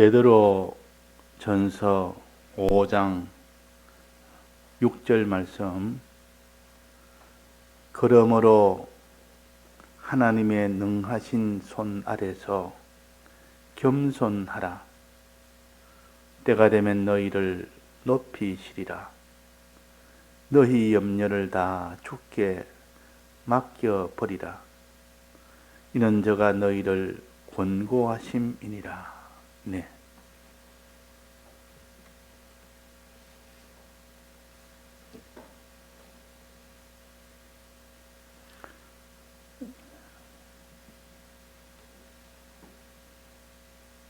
베드로 전서 5장 6절 말씀. 그러므로 하나님의 능하신 손 아래서 겸손하라. 때가 되면 너희를 높이시리라. 너희 염려를 다 주께 맡겨버리라. 이는 저가 너희를 권고하심이니라. 네.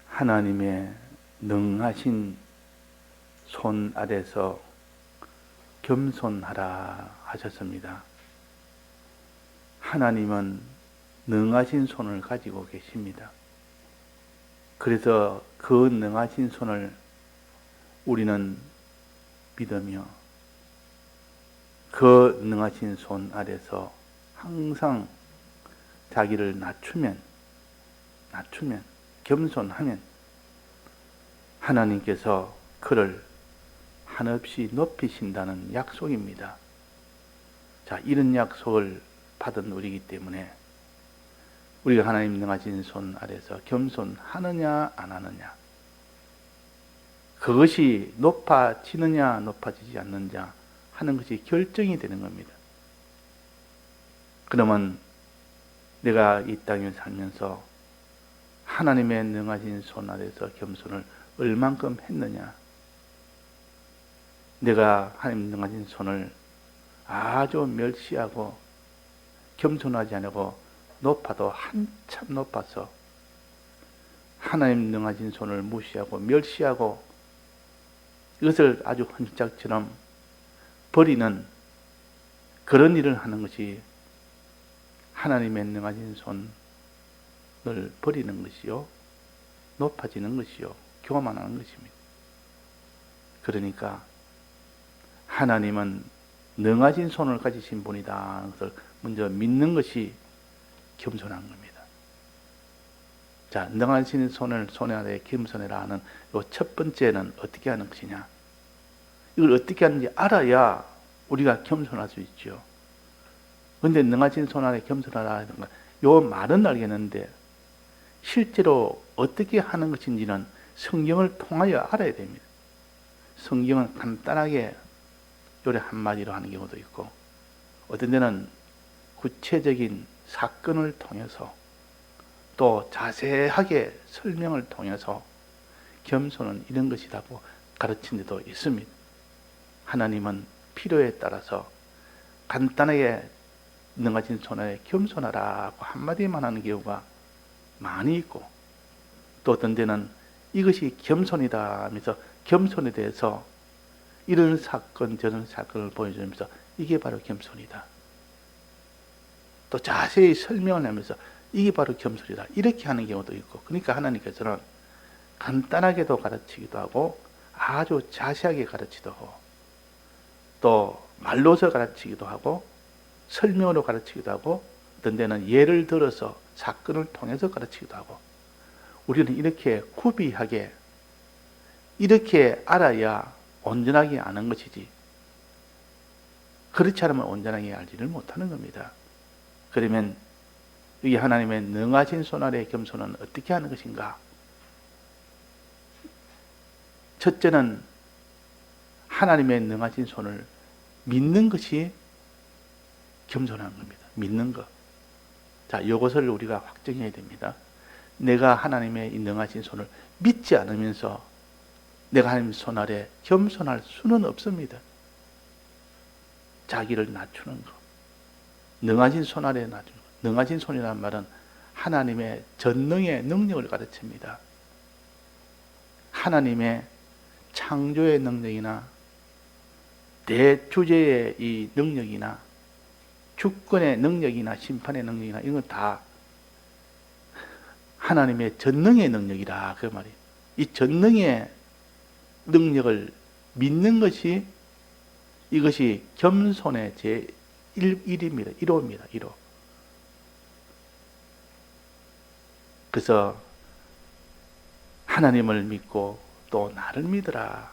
하나님의 능하신 손 아래서 겸손하라 하셨습니다. 하나님은 능하신 손을 가지고 계십니다. 그래서 그 능하신 손을 우리는 믿으며 그 능하신 손 아래서 항상 자기를 낮추면 겸손하면 하나님께서 그를 한없이 높이신다는 약속입니다. 자, 이런 약속을 받은 우리이기 때문에 우리가 하나님 능하신 손 아래서 겸손하느냐 안 하느냐, 그것이 높아지느냐 높아지지 않느냐 하는 것이 결정이 되는 겁니다. 그러면 내가 이 땅에 살면서 하나님의 능하신 손 아래서 겸손을 얼만큼 했느냐, 내가 하나님 능하신 손을 아주 멸시하고 겸손하지 않고 높아도 한참 높아서 하나님 능하신 손을 무시하고 멸시하고 이것을 아주 헌짝처럼 버리는 그런 일을 하는 것이 하나님의 능하신 손을 버리는 것이요, 높아지는 것이요, 교만하는 것입니다. 그러니까 하나님은 능하신 손을 가지신 분이다. 그것을 먼저 믿는 것이 겸손한 겁니다. 자, 능하신 손을 손에 아래 겸손해라 하는 요 첫 번째는 어떻게 하는 것이냐? 이걸 어떻게 하는지 알아야 우리가 겸손할 수 있죠. 그런데 능하신 손 아래 겸손하라 하는 거, 요 말은 알겠는데 실제로 어떻게 하는 것인지는 성경을 통하여 알아야 됩니다. 성경은 간단하게 요래 한마디로 하는 경우도 있고, 어떤 데는 구체적인 사건을 통해서 또 자세하게 설명을 통해서 겸손은 이런 것이라고 가르친 데도 있습니다. 하나님은 필요에 따라서 간단하게 능하신 손에 겸손하라고 한마디만 하는 경우가 많이 있고, 또 어떤 데는 이것이 겸손이다 하면서 겸손에 대해서 이런 사건 저런 사건을 보여주면서 이게 바로 겸손이다, 또 자세히 설명을 하면서 이게 바로 겸손이다, 이렇게 하는 경우도 있고. 그러니까 하나님께서는 간단하게도 가르치기도 하고 아주 자세하게 가르치기도 하고 또 말로서 가르치기도 하고 설명으로 가르치기도 하고 어떤 데는 예를 들어서 사건을 통해서 가르치기도 하고, 우리는 이렇게 구비하게 이렇게 알아야 온전하게 아는 것이지, 그렇지 않으면 온전하게 알지를 못하는 겁니다. 그러면 이 하나님의 능하신 손 아래 겸손은 어떻게 하는 것인가? 첫째는 하나님의 능하신 손을 믿는 것이 겸손한 겁니다. 믿는 것. 자, 이것을 우리가 확정해야 됩니다. 내가 하나님의 이 능하신 손을 믿지 않으면서 내가 하나님 손 아래 겸손할 수는 없습니다. 자기를 낮추는 것, 능하신 손 아래 낮추는 것. 능하신 손이라는 말은 하나님의 전능의 능력을 가르칩니다. 하나님의 창조의 능력이나 대주제의 이 능력이나 주권의 능력이나 심판의 능력이나 이건 다 하나님의 전능의 능력이라 그 말이에요. 이 전능의 능력을 믿는 것이, 이것이 겸손의 제1입니다. 1호입니다. 1호. 그래서 하나님을 믿고 또 나를 믿으라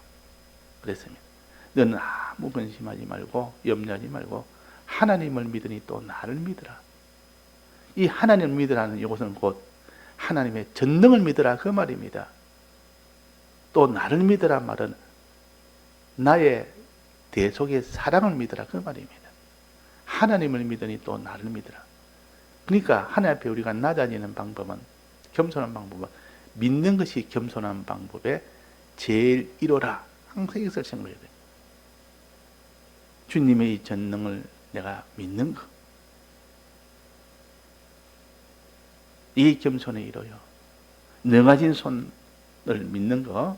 그랬습니다. 너는 아무 근심하지 말고 염려하지 말고 하나님을 믿으니 또 나를 믿으라. 이 하나님을 믿으라는 이것은 곧 하나님의 전능을 믿으라 그 말입니다. 또 나를 믿으라 말은 나의 대속의 사랑을 믿으라 그 말입니다. 하나님을 믿으니 또 나를 믿으라. 그러니까 하나님 앞에 우리가 낮아지는 방법은, 겸손한 방법은 믿는 것이 겸손한 방법의 제일 1호라. 항상 이것을 생각해야 돼요. 주님의 이 전능을 내가 믿는 것. 이 겸손의 1호요. 능하신 손을 믿는 것.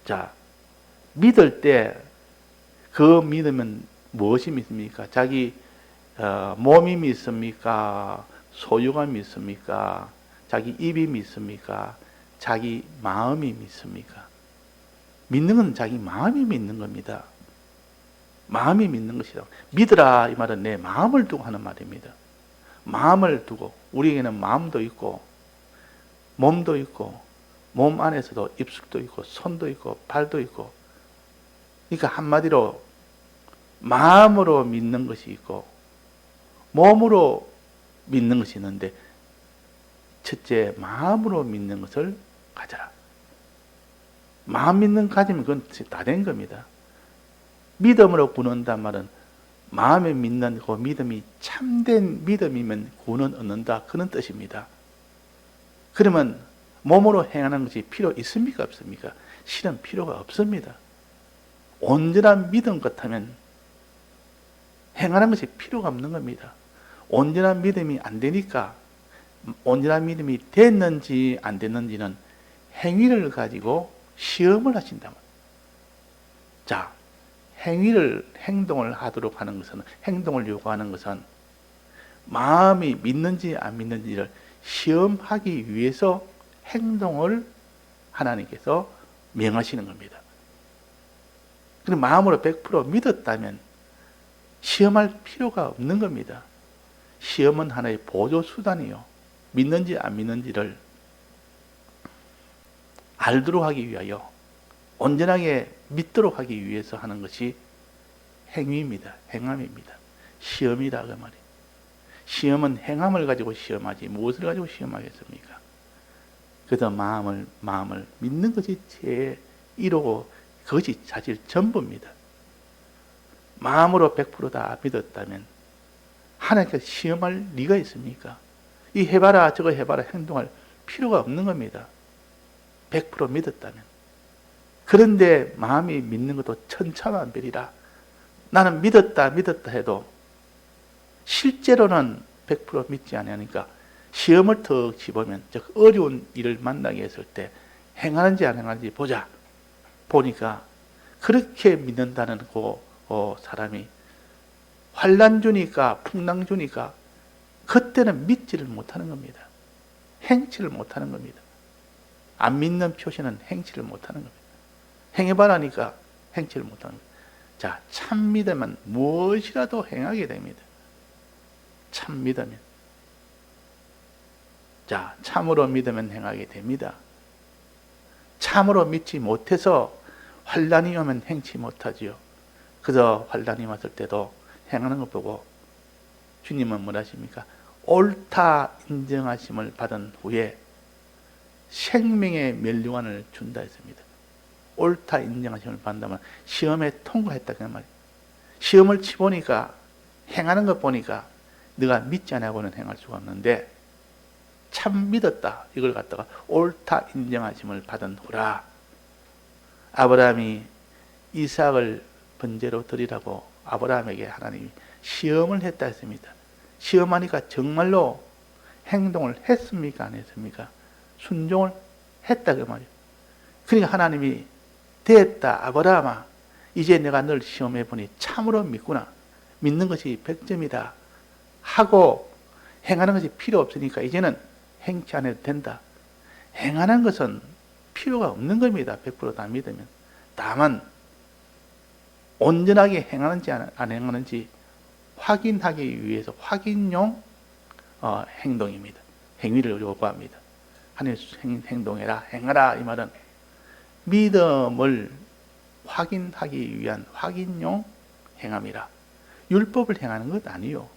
자, 믿을 때 그 믿으면 무엇이 믿습니까? 자기 몸이 믿습니까? 소유가 믿습니까? 자기 입이 믿습니까? 자기 마음이 믿습니까? 믿는 건 자기 마음이 믿는 겁니다. 마음이 믿는 것이다. 믿으라 이 말은 내 마음을 두고 하는 말입니다. 마음을 두고, 우리에게는 마음도 있고 몸도 있고 몸 안에서도 입술도 있고 손도 있고 발도 있고, 그러니까 한마디로 마음으로 믿는 것이 있고 몸으로 믿는 것이 있는데, 첫째 마음으로 믿는 것을 가져라. 마음 믿는 가지면 그건 다 된 겁니다. 믿음으로 구원한단 말은 마음에 믿는 그 믿음이 참된 믿음이면 구원은 얻는다 그런 뜻입니다. 그러면 몸으로 행하는 것이 필요 있습니까 없습니까? 실은 필요가 없습니다. 온전한 믿음 같으면 행하는 것이 필요가 없는 겁니다. 온전한 믿음이 안 되니까, 온전한 믿음이 됐는지 안 됐는지는 행위를 가지고 시험을 하신다. 자, 행동을 하도록 하는 것은, 행동을 요구하는 것은 마음이 믿는지 안 믿는지를 시험하기 위해서 행동을 하나님께서 명하시는 겁니다. 그럼 마음으로 100% 믿었다면 시험할 필요가 없는 겁니다. 시험은 하나의 보조 수단이요. 믿는지 안 믿는지를 알도록 하기 위하여, 온전하게 믿도록 하기 위해서 하는 것이 행위입니다. 행함입니다. 시험이다 그 말이에요. 시험은 행함을 가지고 시험하지 무엇을 가지고 시험하겠습니까? 그래서 마음을 믿는 것이 제일 1호고 그것이 사실 전부입니다. 마음으로 100% 다 믿었다면 하나님께서 시험할 리가 있습니까? 이 해봐라 저거 해봐라 행동할 필요가 없는 겁니다. 100% 믿었다면. 그런데 마음이 믿는 것도 천차만별이라. 나는 믿었다 해도 실제로는 100% 믿지 않으니까 시험을 더 집으면, 즉 어려운 일을 만나게 했을 때 행하는지 안 행하는지 보자. 보니까 그렇게 믿는다는 그 사람이 환난 주니까, 풍랑 주니까 그때는 믿지를 못하는 겁니다. 행치를 못하는 겁니다. 안 믿는 표시는 행치를 못하는 겁니다. 행해봐라니까 행치를 못하는 겁니다. 자, 참 믿으면 무엇이라도 행하게 됩니다. 참 믿으면. 자, 참으로 믿으면 행하게 됩니다. 참으로 믿지 못해서 환난이 오면 행치 못하지요. 그래서 환난이 왔을 때도 행하는 것 보고 주님은 뭘 하십니까? 옳다 인정하심을 받은 후에 생명의 면류관을 준다 했습니다. 옳다 인정하심을 받는다면 시험에 통과했다 그 말이에요. 시험을 치보니까, 행하는 것 보니까 네가 믿지 않냐고는 행할 수가 없는데 참 믿었다 이걸 갖다가 옳다 인정하심을 받은 후라. 아브라함이 이삭을 번제로 드리라고 아브라함에게 하나님이 시험을 했다 했습니다. 시험하니까 정말로 행동을 했습니까 안 했습니까? 순종을 했다 그 말이에요. 그러니까 하나님이 됐다 아브라함아, 이제 내가 널 시험해 보니 참으로 믿구나, 믿는 것이 100점이다 하고 행하는 것이 필요 없으니까 이제는 행치 안 해도 된다. 행하는 것은 필요가 없는 겁니다. 100% 다 믿으면. 다만 온전하게 행하는지 안 행하는지 확인하기 위해서 확인용 행동입니다. 행위를 요구합니다. 하나님 행동해라, 행하라. 이 말은 믿음을 확인하기 위한 확인용 행함이라. 율법을 행하는 것 아니요.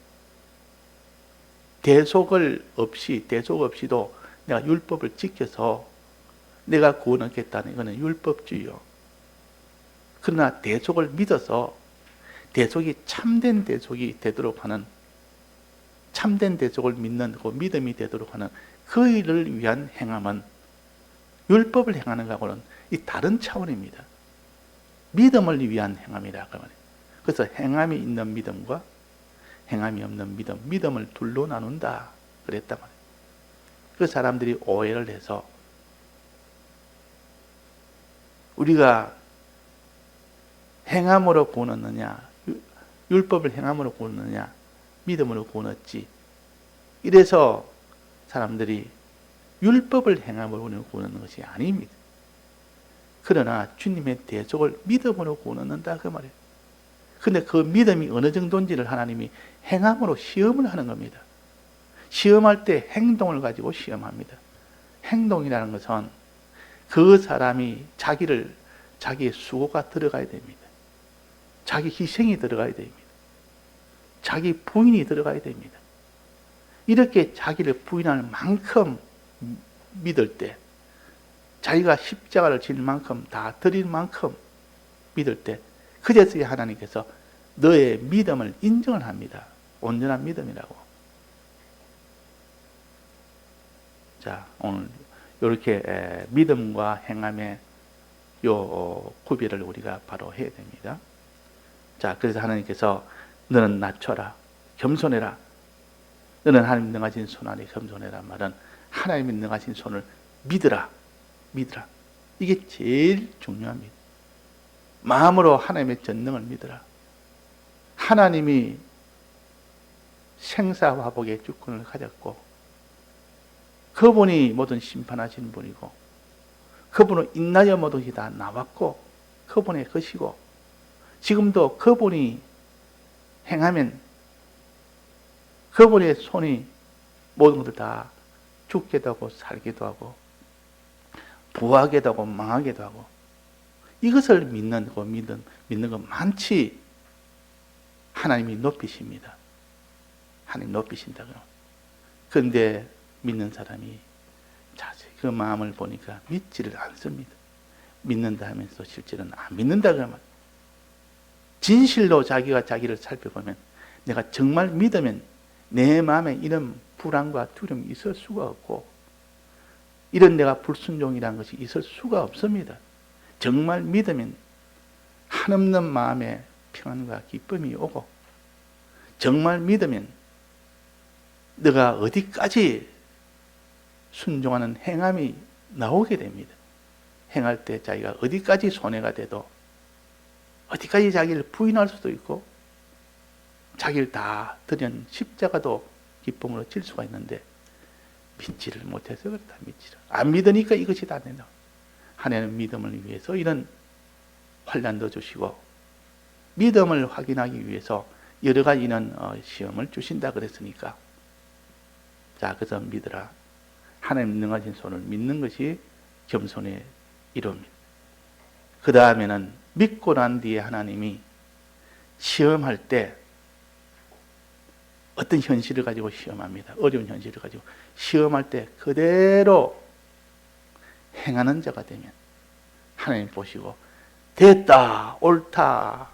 대속 없이도 내가 율법을 지켜서 내가 구원 얻겠다는 이거는 율법주의요. 그러나 대속을 믿어서 대속이 참된 대속이 되도록 하는, 참된 대속을 믿는 그 믿음이 되도록 하는 그 일을 위한 행함은 율법을 행하는 것하고는 이 다른 차원입니다. 믿음을 위한 행함이라 그 말이에요. 그래서 행함이 있는 믿음과 행함이 없는 믿음, 믿음을 둘로 나눈다 그랬단 말이에요. 그 사람들이 오해를 해서 우리가 행함으로 구원 얻느냐, 율법을 행함으로 구원 얻느냐, 믿음으로 구원 얻지. 이래서 사람들이 율법을 행함으로 구원 얻는 것이 아닙니다. 그러나 주님의 대속을 믿음으로 구원 얻는다 그 말이에요. 근데 그 믿음이 어느 정도인지를 하나님이 행함으로 시험을 하는 겁니다. 시험할 때 행동을 가지고 시험합니다. 행동이라는 것은 그 사람이 자기의 수고가 들어가야 됩니다. 자기 희생이 들어가야 됩니다. 자기 부인이 들어가야 됩니다. 이렇게 자기를 부인할 만큼 믿을 때, 자기가 십자가를 질 만큼 다 드릴 만큼 믿을 때, 그제서야 하나님께서 너의 믿음을 인정을 합니다. 온전한 믿음이라고. 자, 오늘 이렇게 믿음과 행함의 요 구별을 우리가 바로 해야 됩니다. 자, 그래서 하나님께서 너는 낮춰라, 겸손해라. 너는 하나님 능하신 손 안에 겸손해라 말은 하나님이 능하신 손을 믿으라. 이게 제일 중요합니다. 마음으로 하나님의 전능을 믿으라. 하나님이 생사화복의 주권을 가졌고 그분이 모든 심판하시는 분이고 그분은 인하여 모든 것이 다 나왔고 그분의 것이고 지금도 그분이 행하면 그분의 손이 모든 것을 다 죽게도 하고 살기도 하고 부하게도 하고 망하게도 하고 이것을 믿는 것 많지. 하나님이 높이십니다. 하나님 높이신다. 그런데 믿는 사람이 자세히 그 마음을 보니까 믿지를 않습니다. 믿는다 하면서 실제로는 안 믿는다 그러면 진실로 자기가 자기를 살펴보면 내가 정말 믿으면 내 마음에 이런 불안과 두려움이 있을 수가 없고 이런 내가 불순종이라는 것이 있을 수가 없습니다. 정말 믿으면 한없는 마음에 평안과 기쁨이 오고 정말 믿으면 내가 어디까지 순종하는 행함이 나오게 됩니다. 행할 때 자기가 어디까지 손해가 돼도 어디까지 자기를 부인할 수도 있고 자기를 다 드린 십자가도 기쁨으로 질 수가 있는데 믿지를 못해서 그렇다. 안 믿으니까 이것이 다 된다. 하나님은 믿음을 위해서 이런 환난도 주시고 믿음을 확인하기 위해서 여러 가지 이런 시험을 주신다 그랬으니까 자 그래서 믿으라. 하나님 능하신 손을 믿는 것이 겸손의 이름입니다. 그 다음에는 믿고 난 뒤에 하나님이 시험할 때 어떤 현실을 가지고 시험합니다. 어려운 현실을 가지고 시험할 때 그대로 행하는 자가 되면 하나님 보시고 됐다, 옳다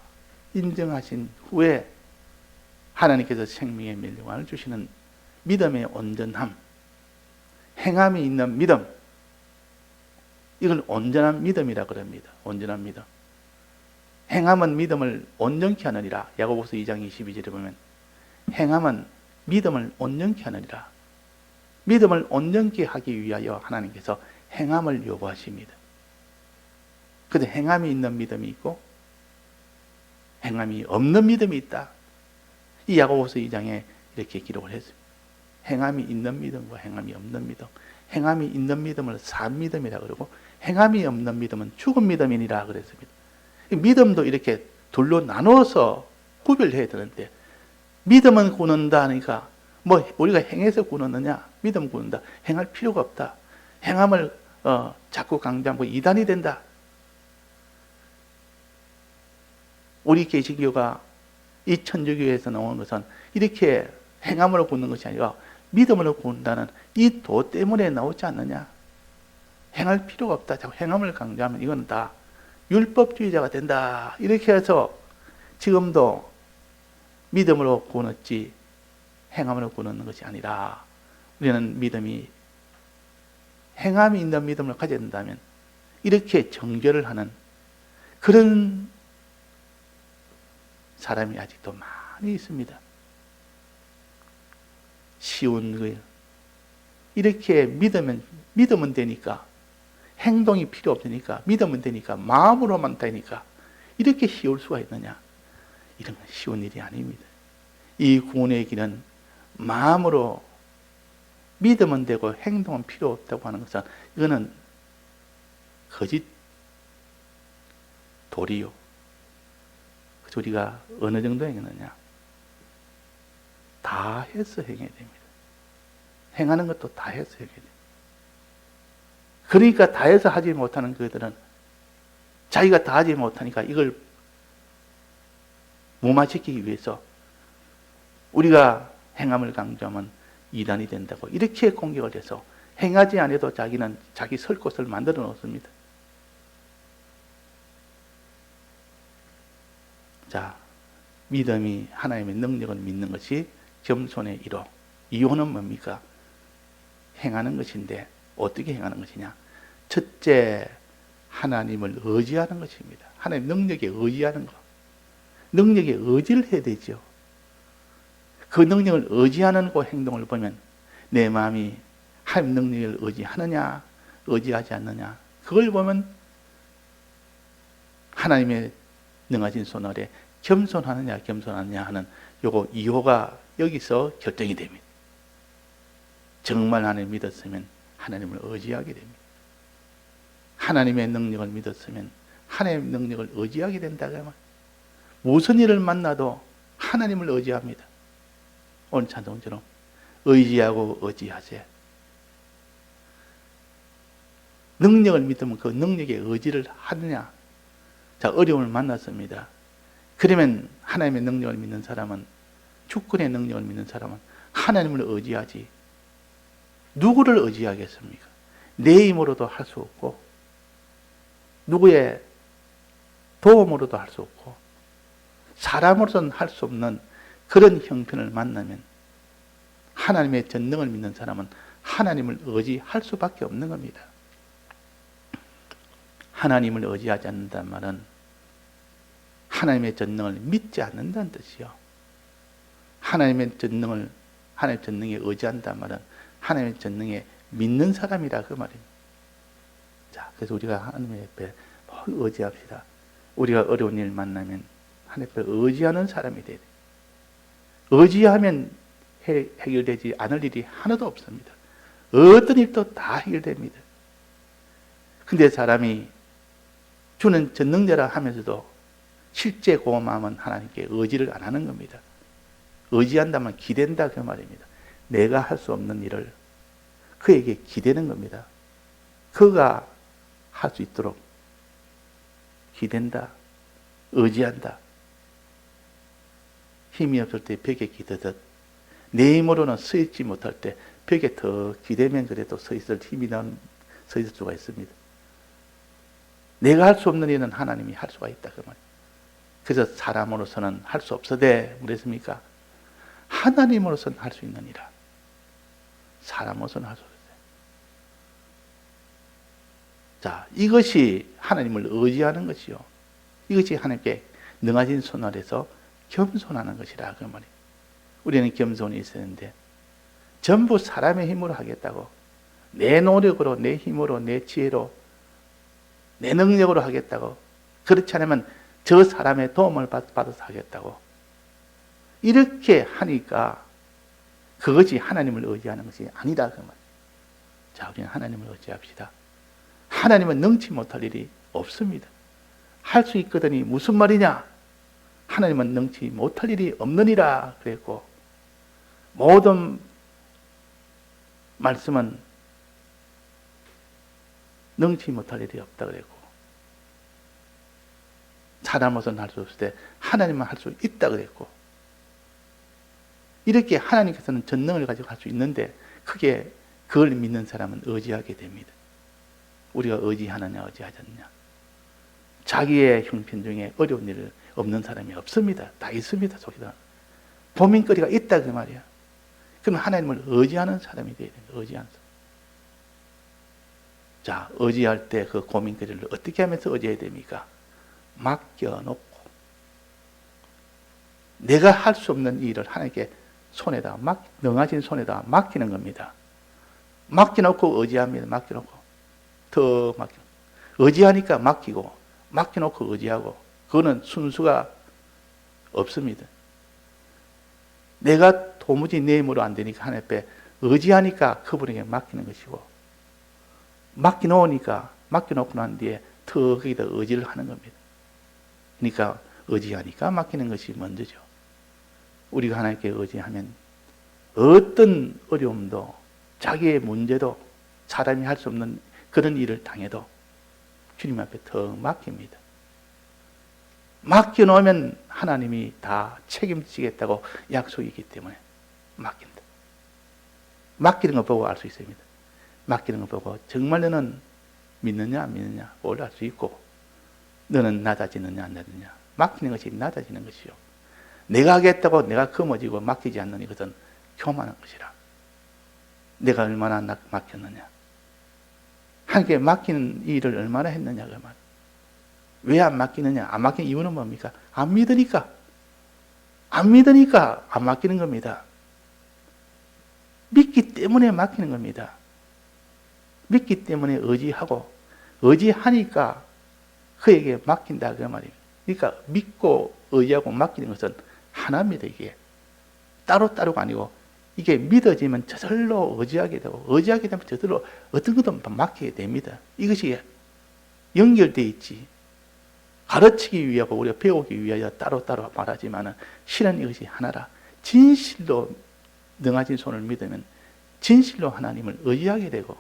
인정하신 후에 하나님께서 생명의 멸류관을 주시는 믿음의 온전함, 행함이 있는 믿음, 이걸 온전한 믿음이라 그럽니다. 온전한 믿음. 행함은 믿음을 온전케 하느니라. 야고보서 2장 22절에 보면 행함은 믿음을 온전케 하느니라. 믿음을 온전케 하기 위하여 하나님께서 행함을 요구하십니다. 그런데 행함이 있는 믿음이 있고 행함이 없는 믿음이 있다. 이 야고보서 2장에 이렇게 기록을 했습니다. 행함이 있는 믿음과 행함이 없는 믿음. 행함이 있는 믿음을 산 믿음이라 그러고 행함이 없는 믿음은 죽은 믿음이니라 그랬습니다. 믿음도 이렇게 둘로 나눠서 구별해야 되는데 믿음은 구원한다 하니까 뭐 우리가 행해서 구원하느냐? 믿음 구원한다. 행할 필요가 없다. 행함을 자꾸 강조하고 이단이 된다. 우리 개신교가 이 천주교에서 나오는 것은 이렇게 행함으로 굳는 것이 아니라 믿음으로 굳는다는 이 도 때문에 나오지 않느냐. 행할 필요가 없다. 자꾸 행함을 강조하면 이건 다 율법주의자가 된다. 이렇게 해서 지금도 믿음으로 굳었지 행함으로 굳는 것이 아니라 우리는 믿음이 행함이 있는 믿음을 가져야 된다면 이렇게 정결을 하는 그런 사람이 아직도 많이 있습니다. 쉬운 거예요. 이렇게 믿으면 되니까 행동이 필요 없으니까 믿으면 되니까 마음으로만 되니까 이렇게 쉬울 수가 있느냐. 이런 건 쉬운 일이 아닙니다. 이 구원의 길은 마음으로 믿으면 되고 행동은 필요 없다고 하는 것은 이거는 거짓 도리요. 그래서 우리가 어느 정도 행하느냐. 다 해서 행해야 됩니다. 행하는 것도 다 해서 행해야 됩니다. 그러니까 다 해서 하지 못하는 그들은 자기가 다 하지 못하니까 이걸 무마시키기 위해서 우리가 행함을 강조하면 이단이 된다고 이렇게 공격을 해서 행하지 않아도 자기는 자기 설 곳을 만들어 놓습니다. 자, 믿음이 하나님의 능력을 믿는 것이 겸손의 1호. 2호는 뭡니까? 행하는 것인데 어떻게 행하는 것이냐? 첫째, 하나님을 의지하는 것입니다. 하나님 능력에 의지하는 것. 능력에 의지를 해야 되죠. 그 능력을 의지하는 그 행동을 보면 내 마음이 하나님 능력을 의지하느냐, 의지하지 않느냐. 그걸 보면 하나님의 능하신 손 아래 겸손하느냐, 겸손하느냐 하는 요거 2호가 여기서 결정이 됩니다. 정말 하나님 믿었으면 하나님을 의지하게 됩니다. 하나님의 능력을 믿었으면 하나님의 능력을 의지하게 된다. 무슨 일을 만나도 하나님을 의지합니다. 오늘 찬송처럼 의지하고 의지하세. 능력을 믿으면 그 능력에 의지를 하느냐. 자, 어려움을 만났습니다. 그러면 하나님의 능력을 믿는 사람은, 주권의 능력을 믿는 사람은 하나님을 의지하지 누구를 의지하겠습니까? 내 힘으로도 할 수 없고 누구의 도움으로도 할 수 없고 사람으로서는 할 수 없는 그런 형편을 만나면 하나님의 전능을 믿는 사람은 하나님을 의지할 수밖에 없는 겁니다. 하나님을 의지하지 않는다는 말은 하나님의 전능을 믿지 않는다는 뜻이요. 하나님의 전능에 의지한다는 말은 하나님의 전능에 믿는 사람이라 그 말입니다. 자, 그래서 우리가 하나님 앞에 의지합시다. 우리가 어려운 일 만나면 하나님 앞에 의지하는 사람이 돼야 돼요. 의지하면 해결되지 않을 일이 하나도 없습니다. 어떤 일도 다 해결됩니다. 근데 사람이 주는 전능자라 하면서도 실제 그 마음은 하나님께 의지를 안 하는 겁니다. 의지한다면 기댄다 그 말입니다. 내가 할 수 없는 일을 그에게 기대는 겁니다. 그가 할 수 있도록 기댄다, 의지한다. 힘이 없을 때 벽에 기대듯 내 힘으로는 서 있지 못할 때 벽에 더 기대면 그래도 서 있을 힘이 서 있을 수가 있습니다. 내가 할 수 없는 일은 하나님이 할 수가 있다 그 말이에요. 그래서 사람으로서는 할 수 없어대 그랬습니까? 하나님으로서는 할 수 있는 일이라 사람으로서는 할 수 없어요. 자, 이것이 하나님을 의지하는 것이요. 이것이 하나님께 능하신 손 아래서 겸손하는 것이라 그 말이에요. 우리는 겸손이 있어야 하는데 전부 사람의 힘으로 하겠다고 내 노력으로 내 힘으로 내 지혜로 내 능력으로 하겠다고 그렇지 않으면 저 사람의 도움을 받아서 하겠다고 이렇게 하니까 그것이 하나님을 의지하는 것이 아니다 그 말이에요. 자, 우리는 하나님을 의지합시다. 하나님은 능치 못할 일이 없습니다. 할 수 있거든이 무슨 말이냐? 하나님은 능치 못할 일이 없느니라 그랬고 모든 말씀은 능치 못할 일이 없다 그랬고, 사람으로서는 할 수 없을 때 하나님만 할 수 있다 그랬고, 이렇게 하나님께서는 전능을 가지고 할 수 있는데 그게 그걸 믿는 사람은 의지하게 됩니다. 우리가 의지하느냐 의지하지 않느냐. 자기의 형편 중에 어려운 일 없는 사람이 없습니다. 다 있습니다. 속에다 고민거리가 있다 그 말이야. 그럼 하나님을 의지하는 사람이 돼야 됩니다. 의지하는 사람. 자, 의지할 때 그 고민거리를 어떻게 하면서 의지해야 됩니까? 맡겨놓고 내가 할 수 없는 일을 하나님께 손에다 능하신 손에다 맡기는 겁니다. 맡겨놓고 의지합니다. 맡겨놓고 더 맡겨. 의지하니까 맡기고 맡겨놓고 의지하고, 그거는 순수가 없습니다. 내가 도무지 내 힘으로 안 되니까 하나님 앞에 의지하니까 그분에게 맡기는 것이고, 맡겨놓으니까 맡겨놓고 난 뒤에 더 거기다 의지를 하는 겁니다. 그러니까 의지하니까 맡기는 것이 먼저죠. 우리가 하나님께 의지하면 어떤 어려움도, 자기의 문제도, 사람이 할 수 없는 그런 일을 당해도 주님 앞에 더 맡깁니다. 맡겨놓으면 하나님이 다 책임지겠다고 약속이기 때문에 맡긴다. 맡기는 거 보고 알 수 있습니다. 맡기는 거 보고 정말 너는 믿느냐 안 믿느냐 그걸 알 수 있고, 너는 낮아지느냐 안 낮아지느냐. 맡기는 것이 낮아지는 것이요, 내가 하겠다고 내가 거머쥐고 맡기지 않는 이것은 교만한 것이라. 내가 얼마나 맡겼느냐, 하나님께 맡기는 일을 얼마나 했느냐 그 말. 왜 안 맡기느냐? 안 맡기는 이유는 뭡니까? 안 믿으니까. 안 믿으니까 안 맡기는 겁니다. 믿기 때문에 맡기는 겁니다. 믿기 때문에 의지하고, 의지하니까 그에게 맡긴다 그 말입니다. 그러니까 믿고 의지하고 맡기는 것은 하나입니다. 이게 따로따로가 아니고, 이게 믿어지면 저절로 의지하게 되고, 의지하게 되면 저절로 어떤 것도 맡기게 됩니다. 이것이 연결되어 있지. 가르치기 위하고 우리가 배우기 위하여 따로따로 말하지만 실은 이것이 하나라. 진실로 능하신 손을 믿으면 진실로 하나님을 의지하게 되고,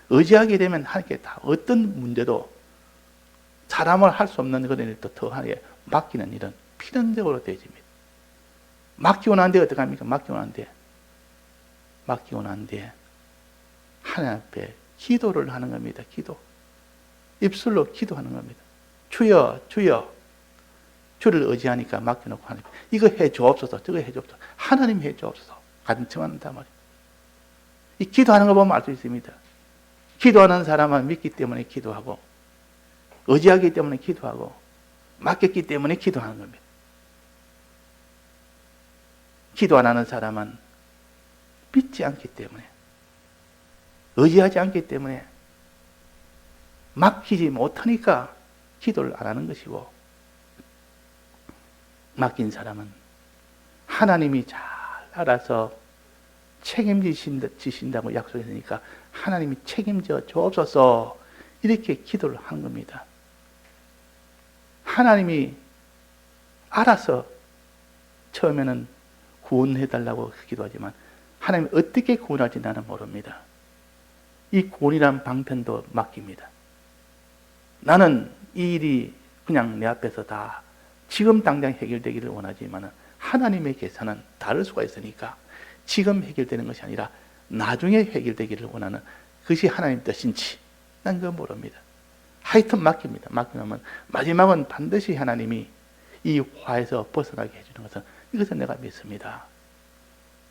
의지하게 되면 하나님께 다 어떤 문제도, 사람을 할 수 없는 그런 일도 더 하나님께 맡기는 일은 필연적으로 되어집니다. 맡기고 난 뒤에 어떻게 합니까? 맡기고 난 뒤에 하나님 앞에 기도를 하는 겁니다. 기도. 입술로 기도하는 겁니다. 주여 주여. 주를 의지하니까 맡겨놓고 하나님, 이거 해주옵소서, 저거 해주옵소서, 하나님 해주옵소서 간청한단 말이에요. 이 기도하는 거 보면 알 수 있습니다. 기도하는 사람은 믿기 때문에 기도하고, 의지하기 때문에 기도하고, 맡겼기 때문에 기도하는 겁니다. 기도 안 하는 사람은 믿지 않기 때문에, 의지하지 않기 때문에, 맡기지 못하니까 기도를 안 하는 것이고, 맡긴 사람은 하나님이 잘 알아서 책임지신다고 약속했으니까 하나님이 책임져 주옵소서 이렇게 기도를 하는 겁니다. 하나님이 알아서 처음에는 구원해달라고 기도하지만 하나님이 어떻게 구원할지 나는 모릅니다. 이 구원이란 방편도 맡깁니다. 나는 이 일이 그냥 내 앞에서 다 지금 당장 해결되기를 원하지만 하나님의 계산은 다를 수가 있으니까 지금 해결되는 것이 아니라 나중에 해결되기를 원하는 그것이 하나님 뜻인지 난 그건 모릅니다. 하여튼 맡깁니다. 맡기면 마지막은 반드시 하나님이 이 화에서 벗어나게 해주는 것은, 이것은 내가 믿습니다.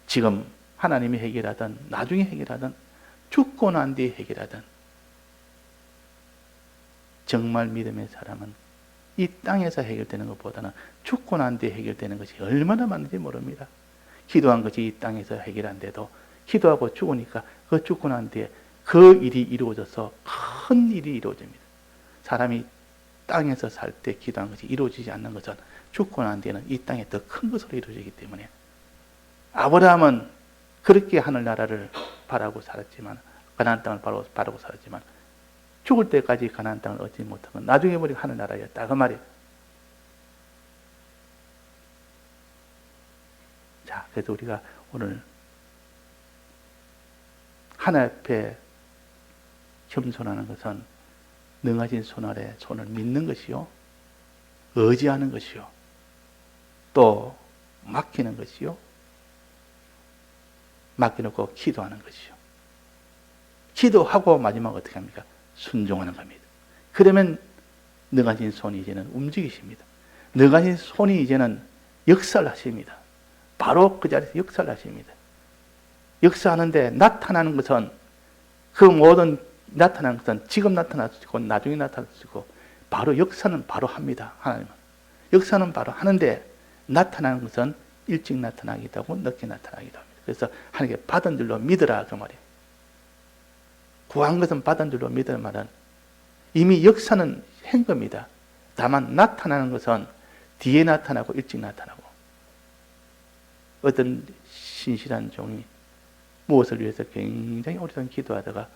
지금 하나님이 해결하든 나중에 해결하든 죽고 난 뒤에 해결하든, 정말 믿음의 사람은 이 땅에서 해결되는 것보다는 죽고 난 뒤에 해결되는 것이 얼마나 많은지 모릅니다. 기도한 것이 이 땅에서 해결한데도 기도하고 죽으니까 그 죽고 난 뒤에 그 일이 이루어져서 큰 일이 이루어집니다. 사람이 땅에서 살 때 기도한 것이 이루어지지 않는 것은 죽고 난 뒤에는 이 땅에 더 큰 것으로 이루어지기 때문에, 아브라함은 그렇게 하늘나라를 바라고 살았지만, 가나안 땅을 바라고 살았지만 죽을 때까지 가나안 땅을 얻지 못한 건 나중에 보니까 하늘나라였다 그 말이에요. 자, 그래서 우리가 오늘 하나님 앞에 겸손하는 것은 능하신 손 아래 손을 믿는 것이요, 의지하는 것이요, 또 맡기는 것이요, 맡겨놓고 기도하는 것이요. 기도하고 마지막 어떻게 합니까? 순종하는 겁니다. 그러면 능하신 손이 이제는 움직이십니다. 능하신 손이 이제는 역사를 하십니다. 바로 그 자리에서 역사를 하십니다. 역사하는데 나타나는 것은, 그 모든 나타나는 것은 지금 나타날 수 있고 나중에 나타날 수 있고, 바로 역사는 바로 합니다. 하나님은 역사는 바로 하는데, 나타나는 것은 일찍 나타나기도 하고 늦게 나타나기도 합니다. 그래서 하나님께 받은 줄로 믿으라, 그 말이에요. 구한 것은 받은 줄로 믿으라 말은 이미 역사는 한 겁니다. 다만 나타나는 것은 뒤에 나타나고 일찍 나타나고, 어떤 신실한 종이 무엇을 위해서 굉장히 오랫동안 기도하다가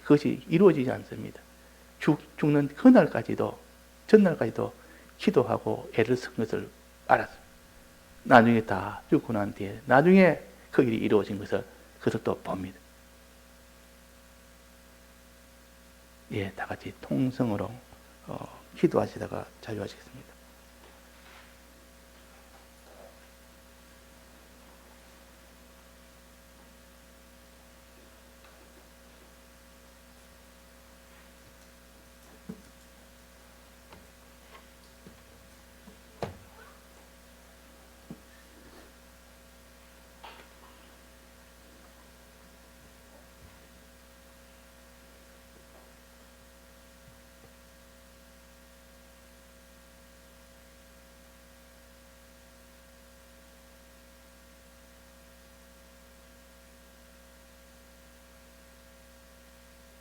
그것이 이루어지지 않습니다. 죽는 그날까지도, 전날까지도 기도하고 애를 쓴 것을 알았습니다. 나중에 다 죽고 난 뒤에 나중에 그 일이 이루어진 것을 그것을 또 봅니다. 예, 다 같이 통성으로 기도하시다가 자유하시겠습니다.